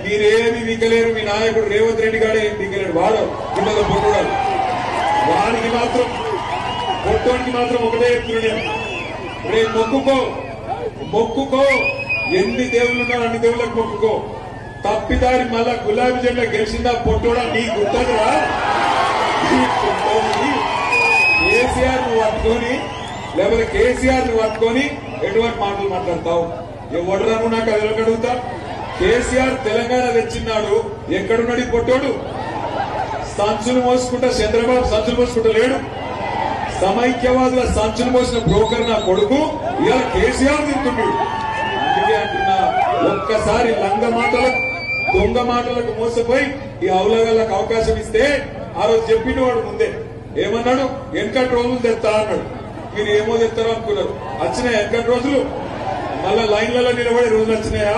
మీరేమి వీకలేరు. మీ నాయకుడు రేవంత్ రెడ్డి గాడే వీకలేడు. వాడు పిల్లల పొట్టుడాడు. వాడికి మాత్రం పొట్టోనికి మాత్రం ఒకటే చెప్తున్నాడు, రేపు మొక్కుకో ఎన్ని దేవుళ్ళు ఉన్నారు అన్ని దేవుళ్ళకి మొక్కుకో. తప్పిదారి మళ్ళా గులాబీ జెండా గెలిచిందా పొట్టోడా నీ గుర్తరా? కేసీఆర్ నువ్వు పట్టుకొని లేకపోతే కేసీఆర్ నువ్వు పట్టుకొని ఎటువంటి మాటలు మాట్లాడతావు? ఎవడరా నువ్వు? నాకు అది అడుగుతా. కేసీఆర్ తెలంగాణ తెచ్చిన్నాడు, ఎక్కడున్నాడు ఈ పొట్టోడు? సంచులు మోసుకుంటా చంద్రబాబు సంచులు మోసుకుంటా లేడు. సమైక్యవాదుల సంచులు మోసిన బ్రోకర్ నా కొడుకు ఇలా కేసీఆర్ తింటున్నాడు. అందుకే అంటున్నా, ఒక్కసారి లంగ మాటలకు దొంగ మాటలకు మోసపోయి ఈ అవులగాళ్ళకు అవకాశం ఇస్తే ఆ రోజు చెప్పిన వాడు ముందే ఏమన్నాడు? వెనకటి రోజులు తెస్తా అన్నాడు. మీరు ఏమో తెస్తారో అనుకున్నారు. వచ్చినాయా వెనకటి రోజులు? మళ్ళా లైన్లలో నిలబడే రోజులు వచ్చినాయా?